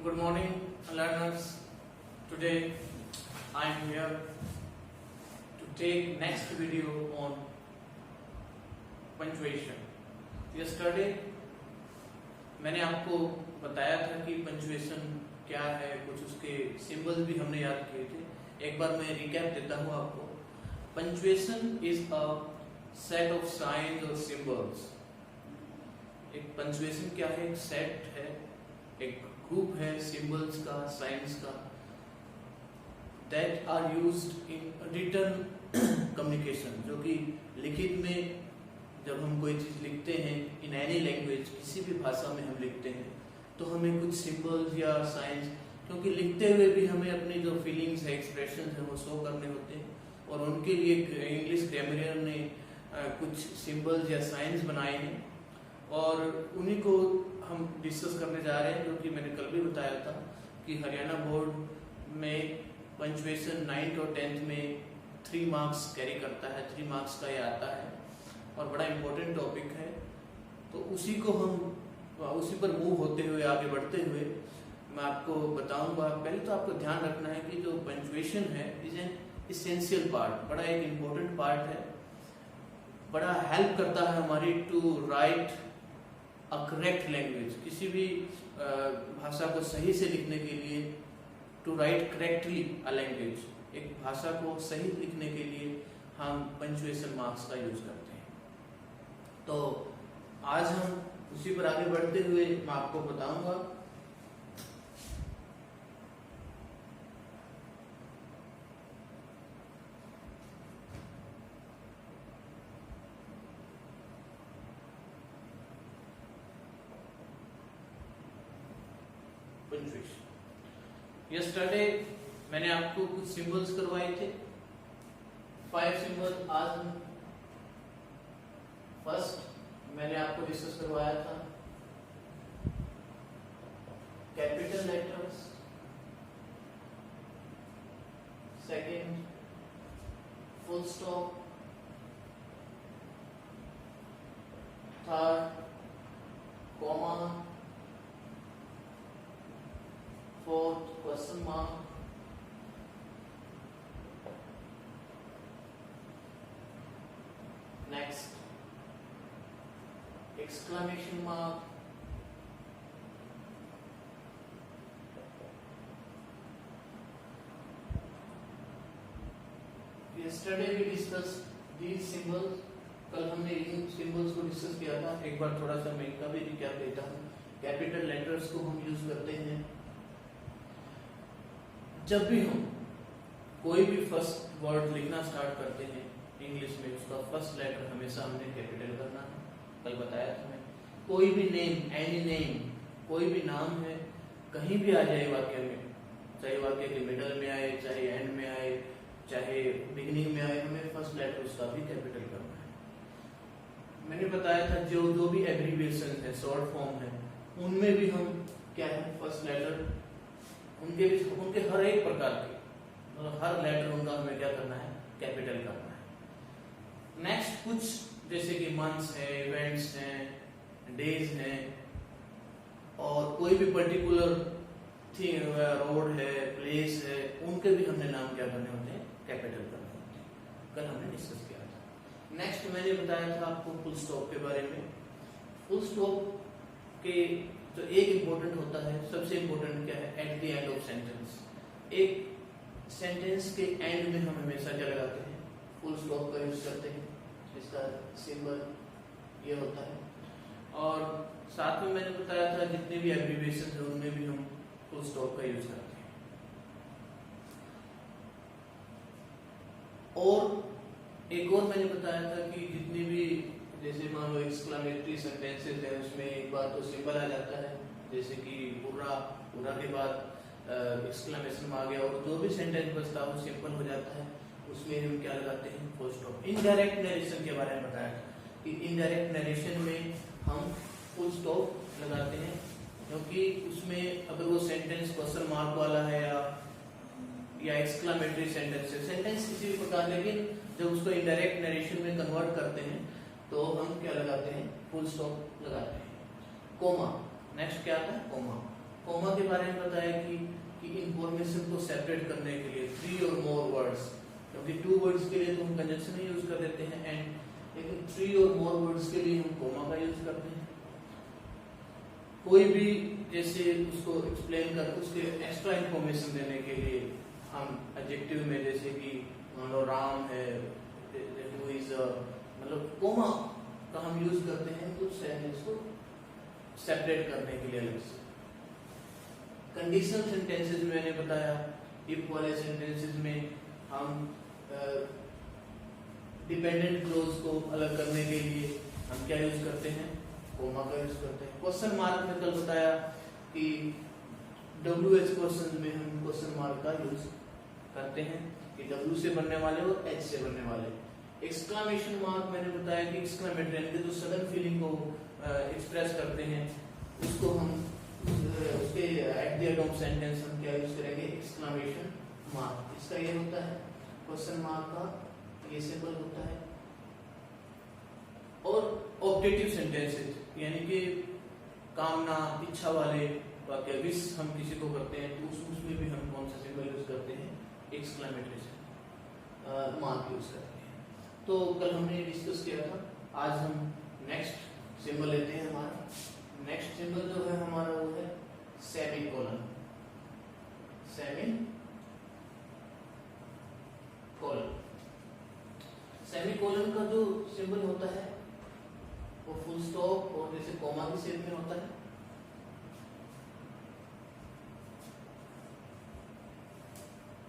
Good morning, learners. Today I am here to take next video on punctuation. Yesterday मैंने आपको बताया था कि पंचुएशन क्या है, कुछ उसके सिंबल्स भी हमने याद किए थे। एक बार मैं रिकैप देता हूँ आपको। Punctuation is a set of science और सिंबल्स। एक पंचुएशन क्या है? एक सेट है, एक ग्रुप है सिंबल्स का, साइंस का, that are used in written communication, जो कि लिखित में जब हम कोई चीज लिखते हैं इन एनी लैंग्वेज, किसी भी भाषा में हम लिखते हैं तो हमें कुछ सिंबल्स या साइंस, क्योंकि लिखते हुए भी हमें अपनी जो फीलिंग्स है, एक्सप्रेशन है, वो शो करने होते हैं, और उनके लिए इंग्लिश ग्रामरियन ने कुछ सिंबल्स या साइंस बनाए हैं और उन्हीं को हम डिस्कस करने जा रहे हैं। जो कि मैंने कल भी बताया था कि हरियाणा बोर्ड में पंचुएशन 9th और 10th में 3 मार्क्स कैरी करता है, 3 मार्क्स का ये आता है और बड़ा इम्पोर्टेंट टॉपिक है। तो उसी को हम उसी पर मूव होते हुए, आगे बढ़ते हुए मैं आपको बताऊंगा। पहले तो आपको ध्यान रखना है कि जो पंचुएशन है इज एन इसेंशियल पार्ट, बड़ा एक इम्पोर्टेंट पार्ट है, बड़ा हेल्प करता है हमारी to write a correct language. किसी भी भाषा को सही से लिखने के लिए, to write correctly a language, एक भाषा को सही लिखने के लिए हम पंचुएशन मार्क्स का यूज करते हैं। तो आज हम उसी पर आगे बढ़ते हुए मैं आपको बताऊंगा। यस्टरडे मैंने आपको कुछ सिंबल्स करवाए थे, 5 सिंबल। आज हम फर्स्ट मैंने आपको डिस्कस करवाया था capital letters, second full stop, third comma, fourth question mark, next exclamation mark, yesterday we discussed these symbols। कल हमने इन सिंबल्स को डिस्कस किया था। एक बार थोड़ा सा मैं इनका भी रिकैप देता हूँ। कैपिटल लेटर्स को हम यूज करते हैं जब भी हम कोई भी फर्स्ट वर्ड लिखना स्टार्ट करते हैं इंग्लिश में, उसका फर्स्ट लेटर हमेशा हमने कैपिटल करना है। कल बताया था मैं। कोई भी नेम, एनी नेम, कोई भी नाम है, कहीं भी आ जाए वाक्य में, चाहे वाक्य के मिडल में आए, चाहे एंड में आए, चाहे बिगिनिंग में आए, हमें फर्स्ट लेटर उसका भी कैपिटल करना है। मैंने बताया था जो भी एब्रीविएशन है, शॉर्ट फॉर्म है, उनमें भी हम क्या है, फर्स्ट लेटर उनके हर एक प्रकार के, मतलब हर लेटर उनका हमें क्या करना है, कैपिटल करना है। नेक्स्ट कुछ जैसे कि मंथ्स है, इवेंट्स हैं, डेज हैं, और कोई भी पर्टिकुलर थिंग, रोड है, प्लेस है, उनके भी हमने नाम क्या करने होते हैं, कैपिटल करने होते हैं। कल हमने डिस्कस किया था। नेक्स्ट मैंने बताया था आपको फुल स्टॉप के बारे में। फुल स्टॉप के तो एक इंपॉर्टेंट होता है, सबसे इंपॉर्टेंट क्या है, at the end of sentence. एक सेंटेंस के एंड में हम हमेशा क्या लगाते हैं, फुल स्टॉप का यूज करते हैं। इसका सिंबल ये होता है। और साथ में मैंने बताया था जितने भी एब्रीविएशन है उनमें भी हम फुल स्टॉप का यूज करते हैं। और एक और मैंने बताया था कि जितनी भी, जैसे मान लो एक्सक्लेमेटरी सेंटेंसेस है, उसमें एक बार तो सिंबल आ जाता है, जैसे कि पूरा के बाद एक्सक्लेमेशन आ गया, और जो भी सेंटेंस बचता है वो सिंपल हो जाता है, उसमें हम क्या लगाते हैं, फुल स्टॉप। इनडायरेक्ट नरेशन के बारे में बताया कि इनडायरेक्ट नरेशन में हम फुल स्टॉप लगाते हैं, क्योंकि उसमें अगर वो सेंटेंस क्वेश्चन मार्क वाला है या एक्सक्लेमेटरी सेंटेंस है, सेंटेंस किसी भी प्रकार, लेकिन जब उसको इनडायरेक्ट नरेशन में कन्वर्ट करते हैं तो हम क्या लगाते हैं, फुल स्टॉप लगाते हैं। कोमा, नेक्स्ट क्या आता है, कोमा। कोमा के बारे में बताया कि इंफॉर्मेशन को सेपरेट करने के लिए 3 और मोर वर्ड्स, क्योंकि 2 वर्ड्स के लिए तो हम कंजंक्शन ही यूज कर देते हैं एंड, लेकिन 3 और मोर वर्ड्स के लिए हम कोमा का यूज करते हैं। कोई भी जैसे उसको एक्सप्लेन कर, उसके एक्स्ट्रा इंफॉर्मेशन देने के लिए हम एडजेक्टिव में जैसे कि मान लो राम है, हु इज, मतलब कोमा का हम यूज करते हैं कुछ सेंटेंस को सेपरेट करने के लिए अलग से। कंडीशनल सेंटेंसेस में मैंने बताया, इफ वाले सेंटेंसेस में हम डिपेंडेंट क्लोज को अलग करने के लिए हम क्या यूज करते हैं, कोमा का यूज करते हैं। क्वेश्चन मार्क में कल बताया कि WH क्वेश्चन में हम क्वेश्चन मार्क का यूज करते हैं कि W से बनने वाले और H से बनने वाले। एक्सक्लेमेशन मार्क मैंने बताया कि एक्सक्लेमेटरी यानी कि जो सडन फीलिंग को एक्सप्रेस करते हैं उसको हम उसके at the end of sentence हम क्या यूज करेंगे, एक्सक्लेमेशन मार्क। इसका ये होता है क्वेश्चन मार्क का ये सिंबल होता है। और ऑब्जेक्टिव सेंटेंसेस यानी कि कामना, इच्छा वाले वाक्य, विश हम किसी को करते हैं तो उसमें भी हम कौन सा सिंबल यूज करते हैं, एक्सक्लेमेटरी से मार्क यूज करते हैं। तो कल हमने डिस्कस किया था, आज हम नेक्स्ट सिंबल लेते हैं। हमारा नेक्स्ट सिंबल जो है हमारा वो है सेमीकोलन। सेमीकोलन, सेमीकोलन का जो सिंबल होता है वो फुल स्टॉप और जैसे कोमा की शेप में होता है।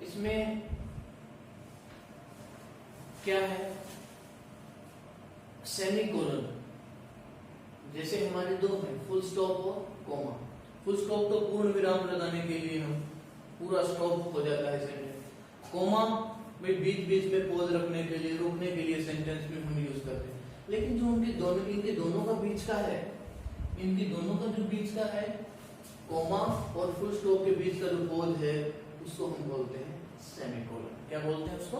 इसमें क्या है, सेमीकोलन जैसे हमारे दो हैं, फुल स्टॉप और कोमा। फुल स्टॉप तो पूर्ण विराम लगाने के लिए हम पूरा स्टॉप हो जाता है सेंटेंस। कोमा में बीच बीच में पॉज रखने के लिए, रोकने के लिए सेंटेंस में हम यूज करते हैं। लेकिन जो इनके दोनों का बीच का है, इनकी दोनों का जो बीच का है, कोमा और फुल स्टॉप के बीच का जो पॉज है उसको हम बोलते हैं सेमीकोलन। क्या बोलते हैं उसको,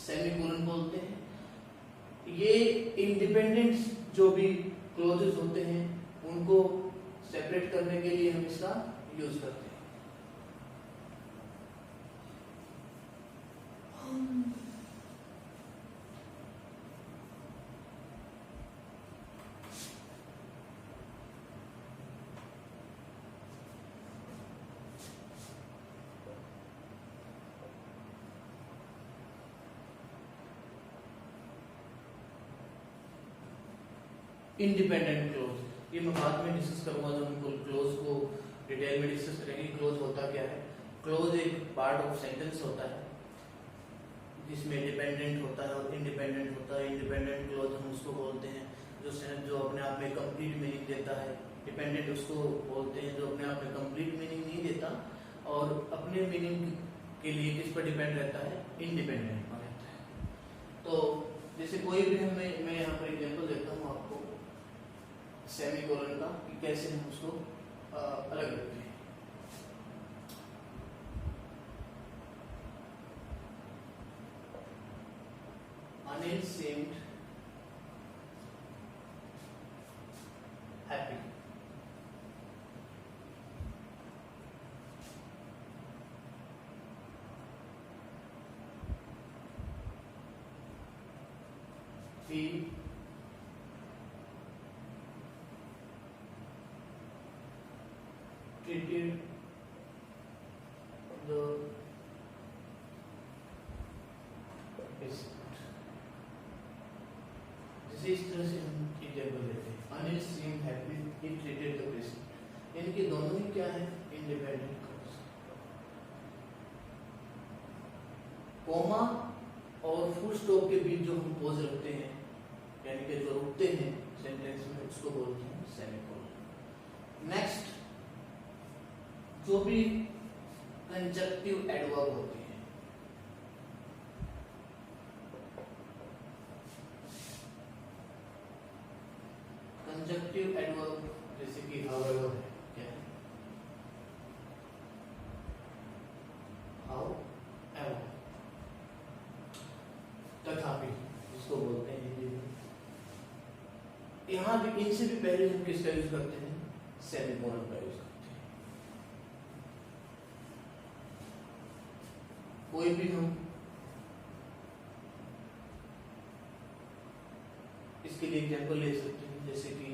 सेमीकोलन बोलते हैं। ये इंडिपेंडेंट जो भी क्लोजेस होते हैं उनको सेपरेट करने के लिए हम इसका यूज करते हैं। इंडिपेंडेंट क्लोज ये मैं बाद में डिस्कस करूंगा, जब हम क्लोज को डिटेल में डिस्कस करेंगे। क्लोज होता क्या है, क्लोज एक पार्ट ऑफ सेंटेंस होता है जिसमें डिपेंडेंट होता है और इंडिपेंडेंट होता है। इंडिपेंडेंट क्लोज हम उसको बोलते हैं जो अपने आप में कंप्लीट मीनिंग देता है। डिपेंडेंट उसको बोलते हैं जो अपने आप में कंप्लीट मीनिंग नहीं देता और अपने मीनिंग के लिए किस पर डिपेंड रहता है, इंडिपेंडेंट पर रहता है। तो जैसे कोई भी मैं यहाँ पर एग्जांपल देता हूँ आपको सेमीकोलन का कि कैसे हम उसको अलग रखते हैं। Anil seemed happy. He treated the patient. जैसे इस तरह से हम एग्जाम्पल लेते हैं, Anil seemed happy, he treated the patient. इनके दोनों ही क्या है, इंडिपेंडेंट क्लोज। कोमा और फुल स्टॉप के बीच जो हम पॉज रखते हैं यानी कि जो रुकते हैं सेंटेंस में उसको बोलते हैं सेमीकोलन। नेक्स्ट जो भी कंजक्टिव एडवर्ब होते हैं, कंजक्टिव एडवर्ब जैसे कि however है, क्या है, however, तथापि जिसको बोलते हैं हिंदी में। यहाँ भी इनसे भी पहले हम किसका यूज करते हैं, सेमीकोलन का यूज करते हैं। कोई भी हम इसके लिए एग्जाम्पल ले सकते हैं, जैसे कि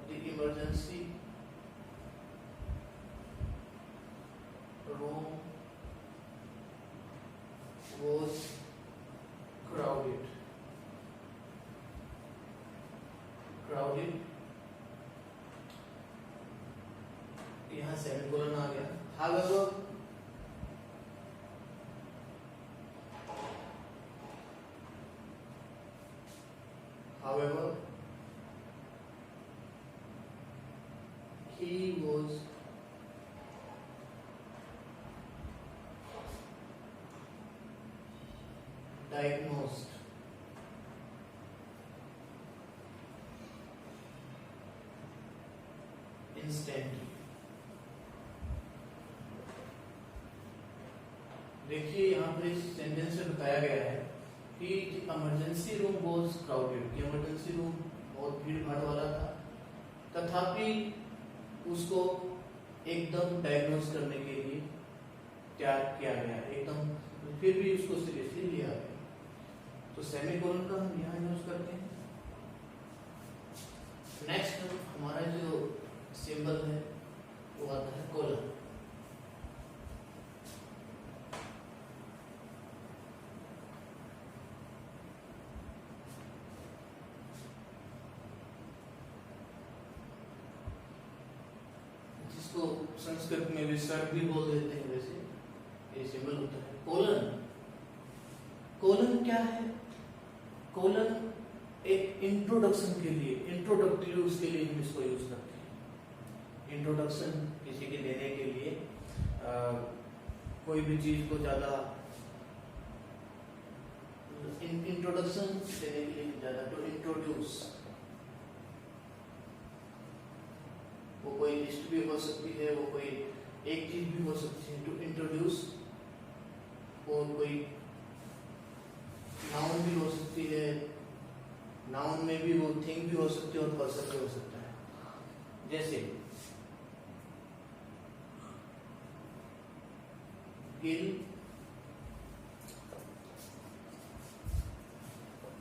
the emergency room was crowded. यहाँ सेमीकोलन आ गया। However, he was diagnosed instantly. देखिए यहाँ पर इस सेंटेंस में बताया गया है कि emergency room was crowded, emergency room बहुत भीड़ भाड़ वाला था, तथापि उसको एकदम डायग्नोज करने के लिए तैयार किया गया, एकदम फिर भी उसको सीरियसली लिया गया। तो सेमीकोलन का हम यहाँ यूज करते हैं। नेक्स्ट हमारा जो सिंबल है वो आता है कोलन। जिसको संस्कृत में विसर्ग भी बोल देते हैं, वैसे ये सिंबल होता है कोलन। कोलन क्या है? कोलन एक इंट्रोडक्शन के लिए, इंट्रोडक्टरी उसके लिए हम इसको यूज करते हैं। इंट्रोडक्शन किसी के देने के लिए, कोई भी चीज को ज्यादा इंट्रोडक्शन देने के लिए ज्यादा, टू इंट्रोड्यूस। वो कोई लिस्ट भी हो सकती है, वो कोई एक चीज भी हो सकती है, टू इंट्रोड्यूस। और कोई नाउन भी हो सकती है, नाउन में भी वो थिंग भी हो सकती है और पर्सन भी हो सकता है। जैसे गिल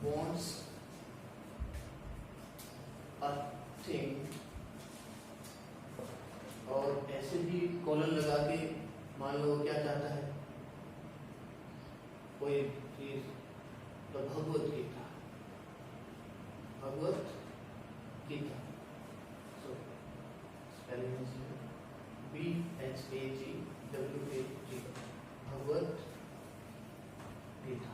wants a thing, और ऐसे भी कॉलन लगा के मान लो क्या चाहता है कोई चीज, तो भगवत गीता, भगवत गीता। सो स्पेलिंग BHAGWAT, भगवत गीता।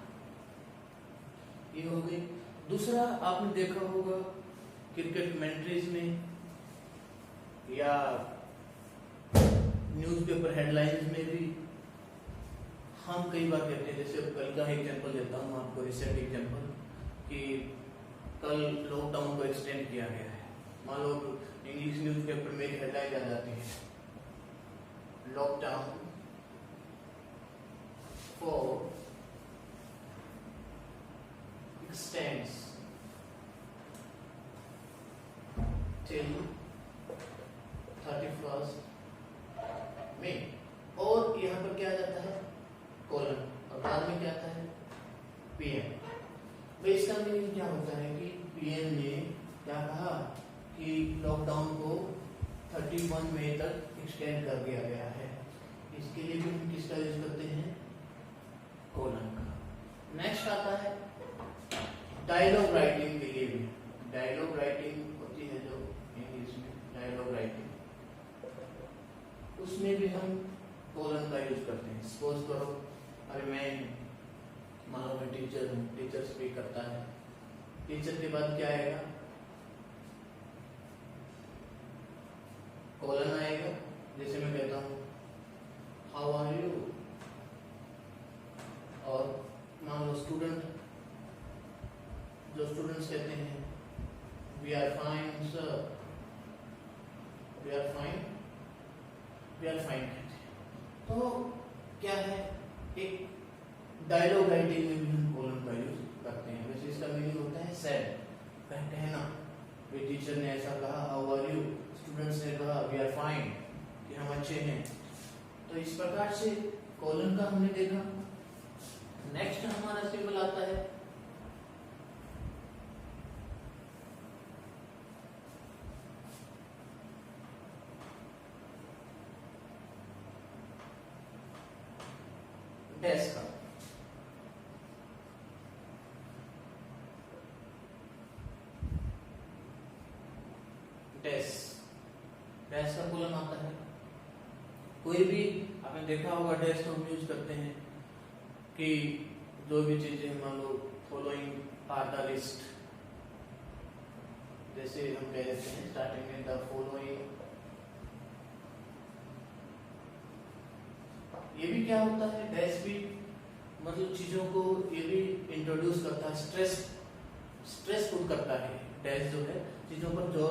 ये हो गई। दूसरा आपने देखा होगा क्रिकेट कमेंट्रीज में या न्यूज़पेपर हेडलाइंस में भी हम कई बार कहते हैं, जैसे कल का एग्जांपल देता हूँ आपको, रिसेंट एग्जांपल, कि कल लॉकडाउन को एक्सटेंड किया गया है। मान लो इंग्लिश न्यूज़पेपर में एक हेडलाइन आ जाती है, lockdown for extends till 31st May, और यहाँ पर क्या आ जाता है कोलन, और बाद में क्या आता है PM। भाई इसका मीनिंग क्या होता है कि PM ने क्या कहा कि लॉकडाउन को 31 मई तक एक्सटेंड कर दिया गया है। इसके लिए भी हम किसका यूज करते हैं? कोलन का। नेक्स्ट आता है डायलॉग राइटिंग के लिए भी। डायलॉग राइटिंग होती है जो इंग्लिश में डायलॉग राइटिंग, उसमें भी हम कोलन का यूज करते हैं। सपोज करो, अरे मैं मान लो मैं टीचर हूँ, टीचर स्पीक करता है, टीचर के बाद क्या आएगा? कोलन आएगा। जैसे मैं कहता हूँ हाउ आर यू, और मान लो स्टूडेंट, जो स्टूडेंट्स कहते हैं we are fine sir, we are fine, we are fine कहते हैं। तो क्या है, एक डायलॉग राइटिंग में भी हम कोलन का यूज करते हैं। वैसे इसका मीनिंग होता है सैड, कहना, हमने देखा। नेक्स्ट हमारा सिंबल आता है डैश का। डैश डैश का कॉलम आता है। कोई भी आपने देखा होगा डैश तो हम यूज करते हैं कि जो भी चीजें मान लो फॉलोइंग आर द लिस्ट, जैसे हम कह देते हैं स्टार्टिंग में द फॉलोइंग। ये भी क्या होता है, डैश भी मतलब चीजों को ये भी इंट्रोड्यूस करता है, स्ट्रेस पुट करता है। डैश जो है चीजों पर जो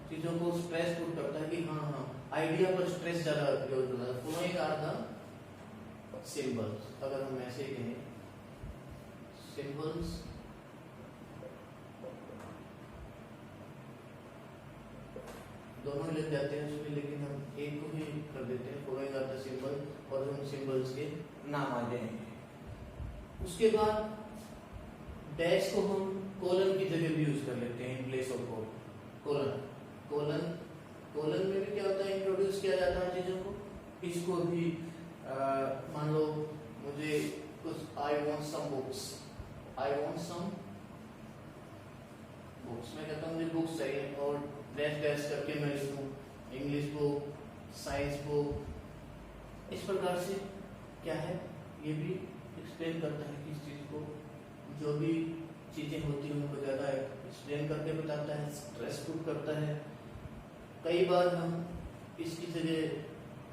चीजों को स्ट्रेस पुट करता है कि हाँ आइडिया पर स्ट्रेस ज्यादा यूज होता है। फॉलोइंग आर द सिंबल्स, अगर हम ऐसे ही कहें सिंबल्स दोनों लिख जाते हैं उसमें, लेकिन हम एक को ही कर देते हैं फॉलोइंग आर द सिंबल, और उन सिंबल्स के नाम आ जाएंगे। उसके बाद डैश को हम कोलन की जगह भी यूज कर लेते हैं in place of colon. Colon में भी क्या होता है, इंट्रोड्यूस किया जाता है चीजों को। इसको भी मान लो मुझे कुछ I want some books, I want some books, मैं कहता हूँ मुझे बुक्स चाहिए और डैश डैश करके मैं लिखूं इंग्लिश बुक, साइंस बुक। इस प्रकार से क्या है, ये भी एक्सप्लेन करता है कि इस चीज को जो भी चीजें होती हैं उनको ज्यादा एक्सप्लेन करके बताता है, स्ट्रेस पुट करता है। कई बार हम इसकी जगह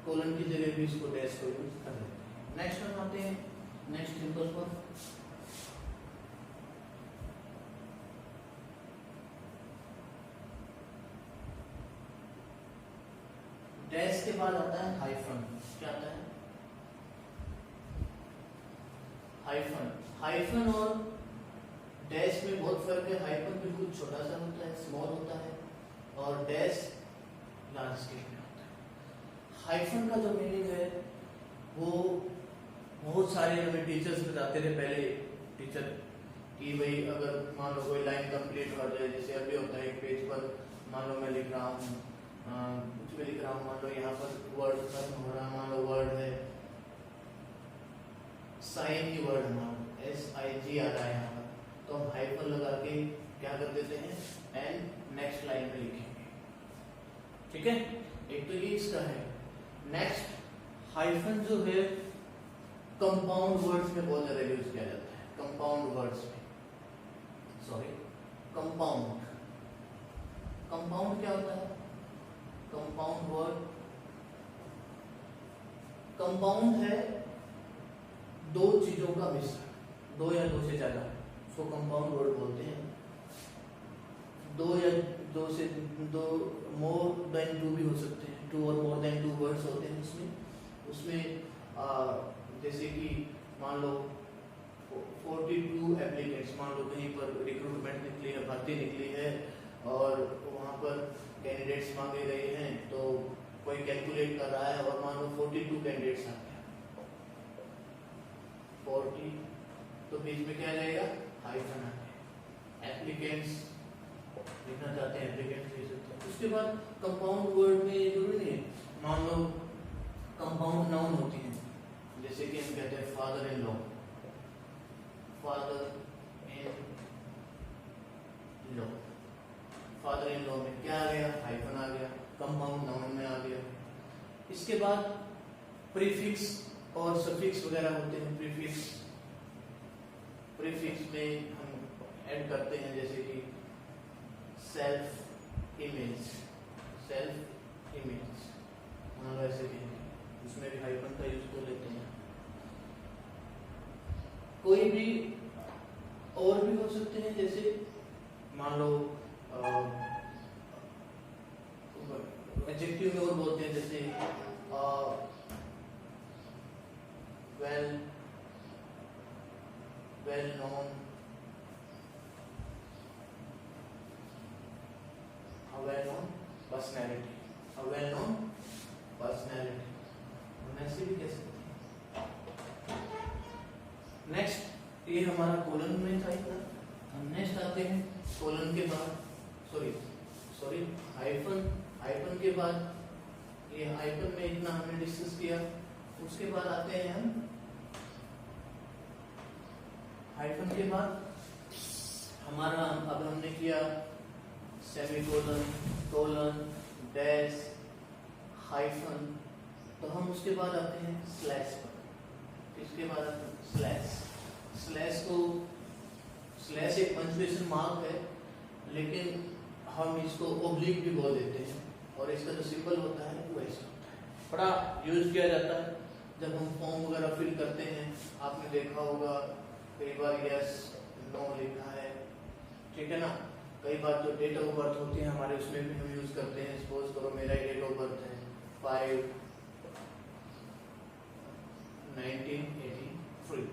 कोलन की जगह भी इसको डैश को यूज कर लेते हैं। नेक्स्ट हम आते हैं नेक्स्ट सिंबल पर। डैश के बाद आता है हाइफन। क्या आता है, हाइफन। हाइफन और डैश में बहुत फर्क है। हाइफन बिल्कुल छोटा सा होता है, स्मॉल होता है, और डैश लार्ज स्केल में होता है। हाइफन का जो मीनिंग है वो बहुत सारे हमें टीचर्स बताते थे पहले, टीचर कि भाई अगर मान लो कोई लाइन कंप्लीट हो जाए, जैसे अभी होता है एक पेज पर मान लो मैं लिख रहा हूँ कुछ भी लिख रहा हूँ, मान लो यहाँ पर वर्ड खत्म हो रहा है, मान लो वर्ड है साइन की वर्ड, मान लो SIG आ रहा है यहाँ पर, तो हम हाइफन लगा के क्या कर देते हैं एंड नेक्स्ट लाइन में लिखेंगे। ठीक है, एक तो ये इसका है। नेक्स्ट हाइफन जो है कंपाउंड वर्ड्स में बहुत ज्यादा यूज किया जाता है। कंपाउंड वर्ड्स में, सॉरी कंपाउंड। कंपाउंड क्या होता है, कंपाउंड वर्ड, कंपाउंड है दो चीजों का मिश्रण, दो या दो से ज्यादा, उसको कंपाउंड वर्ड बोलते हैं। दो या दो से दो, मोर देन टू भी हो सकते हैं, टू और मोर देन टू वर्ड्स होते हैं उसमें जैसे कि मान लो 42 एप्लीकेंट्स, मान लो कहीं पर रिक्रूटमेंट निकली है, भर्ती निकली है और वहाँ पर कैंडिडेट्स मांगे गए हैं, तो कोई कैलकुलेट कर रहा है और मान लो 42 कैंडिडेट्स आ गया 40, तो बीच में क्या जाएगा हाइफन आ गया। एप्लीकेंट्स लिखना चाहते हैं, एप्लीकेंट्स लिख सकते हैं। उसके बाद कंपाउंड वर्ड में ये जरूरी नहीं है, मान लो कंपाउंड नाउन होती है, जैसे कि हम कहते हैं father in law, father in law, father in law में क्या आ गया हाइफन आ गया, कंपाउंड नाउन में आ गया। इसके बाद प्रीफिक्स और सफिक्स वगैरह होते हैं। प्रीफिक्स में हम ऐड करते हैं जैसे कि सेल्फ इमेज, मान लो ऐसे कहेंगे, उसमें भी हाइफन का यूज कर लेते हैं। कोई भी और भी हो सकते हैं, जैसे मान लो एडजेक्टिव में और बोलते हैं, जैसे वेल नोन, पर्सनैलिटी, हम ऐसे भी कह सकते हैं। कोलन में था इतना। हम नेक्स्ट आते हैं कोलन के बाद सॉरी हाइफन के बाद, ये हाइफन में इतना हमने डिस्कस किया। उसके बाद आते हैं हम हाइफन के बाद हमारा अब हमने किया सेमीकोलन, कोलन, डैश, हाइफन, तो हम उसके बाद आते हैं स्लैश पर। इसके बाद आते हैं स्लैश एक पंक्चुएशन मार्क है, लेकिन हम इसको ओब्लिक भी बोल देते हैं, और इसका जो सिंबल होता है वो ऐसा होता है। बड़ा यूज किया जाता है जब हम फॉर्म वगैरह फिल करते हैं। आपने देखा होगा कई बार यस नो लिखा है, ठीक है ना। कई बार जो डेट ऑफ बर्थ होती है हमारे, उसमें भी हम यूज करते हैं। सपोज करो मेरा डेट ऑफ बर्थ है 5/1983,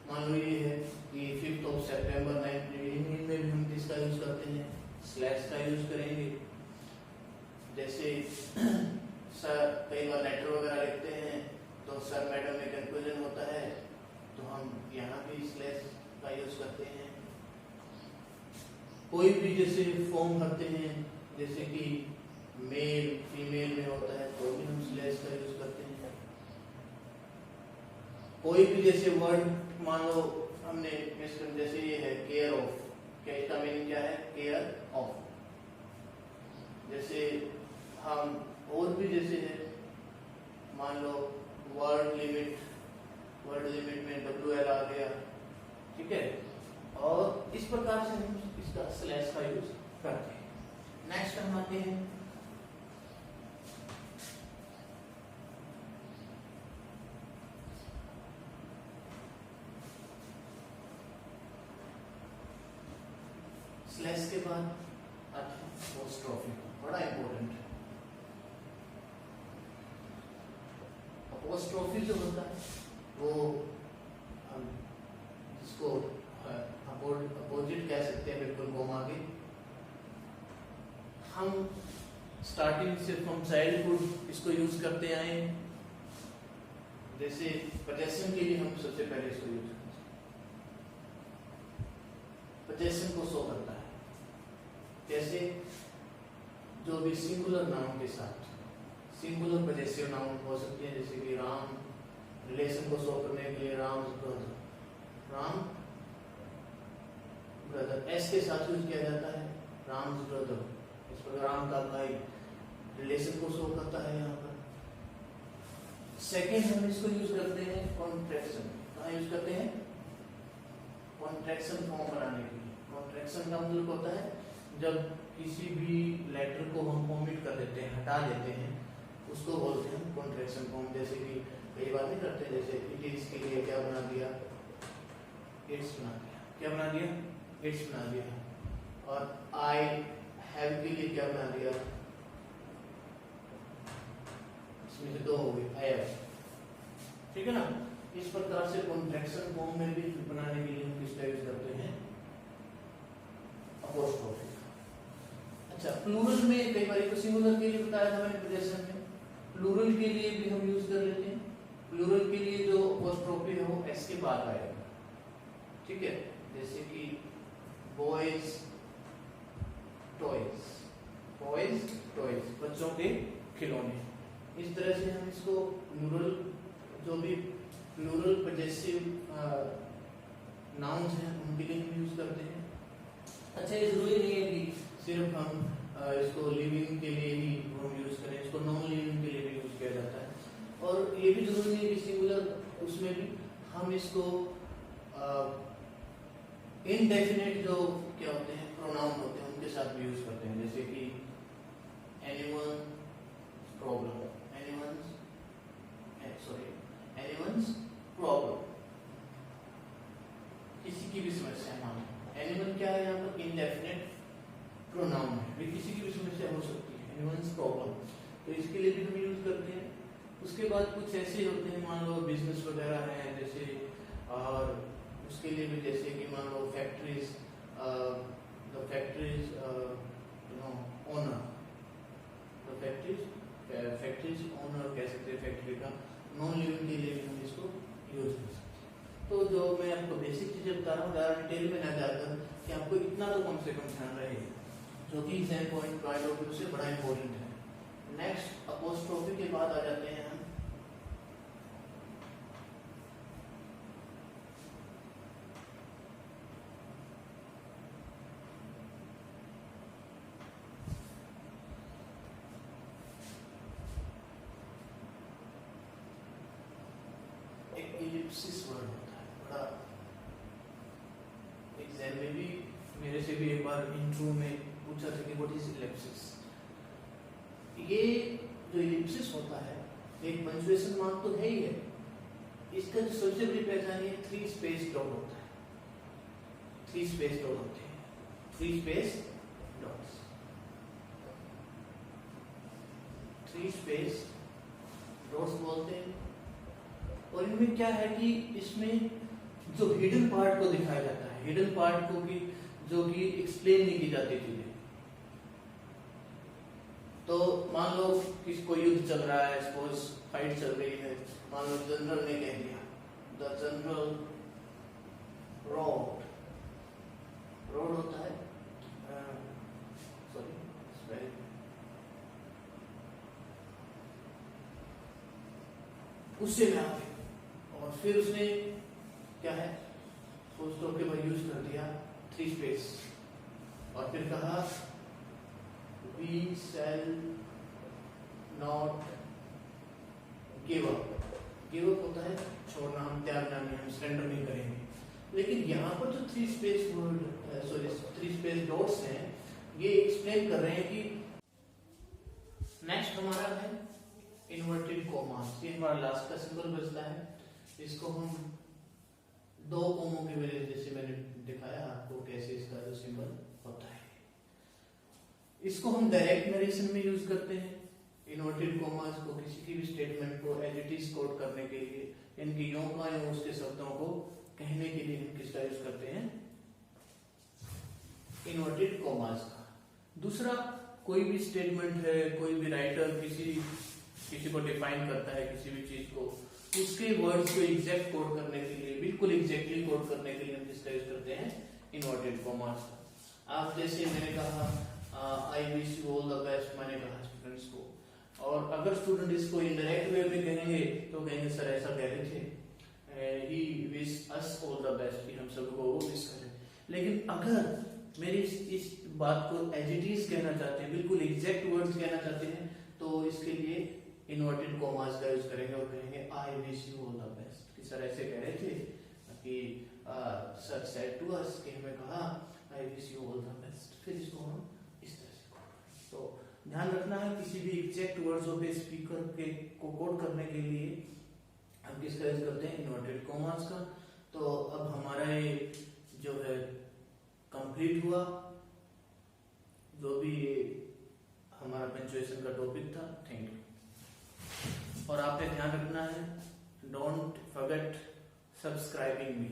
मान लो ये है कि 5 सितंबर 1983 में भी हम किसका यूज करते हैं, स्लैश का यूज करेंगे। जैसे सर कई बार लेटर वगैरह लिखते हैं तो सर मैडम में कंफ्यूजन होता है, तो हम यहाँ भी स्लैश का यूज करते हैं। कोई भी जैसे फॉर्म भरते हैं, जैसे कि मेल फीमेल में होता है, तो भी हम स्लैश का यूज करते हैं। कोई भी जैसे वर्ड मान लो हमने जैसे ये है केयर ऑफ, क्या इसका मीनिंग क्या है, केयर ऑफ। जैसे हम और भी जैसे है, मान लो वर्ड लिमिट में WL आ गया, ठीक है। और इस प्रकार से हम इसका स्लैश का यूज करते हैं। नेक्स्ट हम आते हैं स्लैश के बाद आते हैं अपोस्ट्रोफी, बड़ा इंपॉर्टेंट है। अपोस्ट्रोफी जो होता है वो हम इसको अपोजिट कह सकते हैं, बिल्कुल घुमा के। हम स्टार्टिंग से फ्रॉम चाइल्डहुड इसको यूज करते आए। जैसे पोजेशन के लिए हम सबसे पहले इसको यूज करते हैं, पोजेशन को शो करता है। जैसे जो भी सिंगुलर नाउन के साथ सिंगुलर पोजेसिव नाउन हो सकती है, जैसे कि राम, रिलेशन को शो करने के लिए राम ब्रदर एस के साथ यूज किया जाता है, राम ब्रदर। इस प्रकार राम का भाई रिलेशन को शो करता है यहाँ पर। सेकेंड हम इसको यूज करते हैं कॉन्ट्रैक्शन। कहाँ यूज करते हैं, कॉन्ट्रैक्शन फॉर्म बनाने के लिए। कॉन्ट्रैक्शन का मतलब होता है जब किसी भी लेटर को हम ओमिट कर देते हैं, हटा देते हैं, उसको बोलते हैं कॉन्ट्रैक्शन फॉर्म। जैसे कि कई बार नहीं करते, जैसे इट इज के लिए क्या बना दिया, इट्स बना दिया। क्या बना दिया, इट्स बना दिया। और आई हैव के लिए क्या बना दिया, इसमें से दो हो गए, आई हैव, ठीक है ना। इस प्रकार से कॉन्ट्रैक्शन फॉर्म में भी बनाने के लिए हम किसका यूज करते हैं, अपोस्ट्रोफी। अच्छा, प्लूरल में कई बार तो सिंगुलर के लिए बताया था मैंने पोजेशन में, प्लूरल के लिए भी हम यूज कर लेते हैं। प्लूरल के लिए जो अपोस्ट्रोफी है वो एस के बाद आएगा, ठीक है। जैसे कि बॉयज टॉयज, बच्चों के खिलौने। इस तरह से हम इसको प्लूरल, जो भी प्लूरल पोजेसिव नाउन्स हैं उनके लिए हम यूज करते हैं। अच्छा, ये जरूरी नहीं है कि सिर्फ हम इसको लिविंग के लिए ही हम यूज करें, इसको नॉन लिविंग के लिए भी यूज किया जाता है। और ये भी जरूरी नहीं है कि सिंगुलर उसमें भी हम इसको इनडेफिनेट जो क्या होते हैं प्रोनाउन होते हैं उनके साथ भी यूज करते हैं। जैसे कि एनीवन प्रॉब्लम, एनीवन्स प्रॉब्लम, किसी की भी समस्या। मान एनीवन क्या है यहाँ पर, इनडेफिनेट प्रोनाउन है, भी किसी की भी समस्या हो सकती है, एनीवन्स प्रॉब्लम। तो इसके लिए भी हम यूज करते हैं। उसके बाद कुछ ऐसे होते हैं, मान लो बिजनेस वगैरह है जैसे, और उसके लिए भी जैसे कि मान लो factories, the factories owner, the factories owner कह सकते हैं फैक्ट्री का। नॉन लिविंग के लिए भी हम इसको यूज कर सकते हैं। तो जो मैं आपको बेसिक चीजें बता रहा हूँ, ज़्यादा डिटेल में ना जाकर, कि आपको इतना तो कम से कम ध्यान रहे, जो कि exam point point of view से बड़ा इंपॉर्टेंट है। नेक्स्ट अपोस्ट्रोफी के बाद आ जाते हैं हम एक इलिप्सिस वर्ड होता है, बड़ा एग्जाम में भी मेरे से भी एक बार इंट्रो में पूछा था कि व्हाट इज इलिप्सिस। ये जो इलिप्सिस होता है एक पंक्चुएशन मार्क तो है ही है, इसका जो सबसे बड़ी पहचान है 3 स्पेस डॉट होता है। 3 स्पेस डॉट होते हैं, 3 स्पेस डॉट्स, 3 स्पेस डॉट्स बोलते हैं। और इनमें क्या है कि इसमें जो हिडन पार्ट को दिखाया जाता है, हिडन पार्ट को भी जो कि एक्सप्लेन नहीं की जाती चीजें। तो मान लो किसी को युद्ध चल रहा है, सपोज फाइट चल रही है, मान लो जनरल ने कह दिया द जनरल रोड, रोड होता है सॉरी उससे में आगे, और फिर उसने क्या है फुल स्टॉप के बाद यूज कर दिया 3 स्पेस, और फिर कहा we shall not give up. Give up होता है छोड़ना, हम त्यागना नहीं, हम सरेंडर नहीं करेंगे। लेकिन यहाँ पर जो 3 space word sorry 3 space dots हैं, ये एक्सप्लेन कर रहे हैं कि नेक्स्ट हमारा है इन्वर्टेड कोमास। ये हमारा लास्ट का सिंबल बचता है, इसको हम 2 कोमों की वजह, जैसे मैंने दिखाया आपको कैसे इसका जो सिंबल होता है। इसको हम डायरेक्ट नरेशन में यूज करते हैं इन्वर्टेड कोमास को, किसी की भी स्टेटमेंट को एज इट इज कोड करने के लिए, इनकी यों का या उसके शब्दों को कहने के लिए हम किसका यूज करते हैं, इन्वर्टेड कोमास का। दूसरा, कोई भी स्टेटमेंट है, कोई भी राइटर किसी को डिफाइन करता है किसी भी चीज को, उसके वर्ड्स को एग्जैक्ट कोड करने के लिए, बिल्कुल एग्जैक्टली कोड करने के लिए हम किसका यूज करते हैं, इन्वर्टेड कोमास का। आप जैसे मैंने कहा I wish you all the best, मैंने कहा स्टूडेंट्स को, और अगर स्टूडेंट इसको इनडायरेक्ट वे में कहेंगे तो कहेंगे सर ऐसा कह रहे थे ही wish us all the best, कि हम सबको वो विश करें। लेकिन अगर मेरी इस बात को एज इट इज कहना चाहते हैं, बिल्कुल एग्जैक्ट वर्ड्स कहना चाहते हैं, तो इसके लिए इन्वर्टेड कोमास का यूज करेंगे और कहेंगे I wish you all the best, कि सर ऐसे कह रहे थे कि सर सेड टू अस, कि हमें कहा I wish you all the best. फिर इसको हम इस तरह से कोड, तो ध्यान रखना है किसी भी एग्जैक्ट वर्ड्स पे स्पीकर के को कोड करने के लिए हम किसका यूज करते हैं, इन्वर्टेड कोमास का। तो अब हमारा ये जो है कंप्लीट हुआ, जो भी हमारा पंक्चुएशन का टॉपिक था। Thank you. और आपने ध्यान रखना है, डोंट फॉरगेट सब्सक्राइबिंग मी।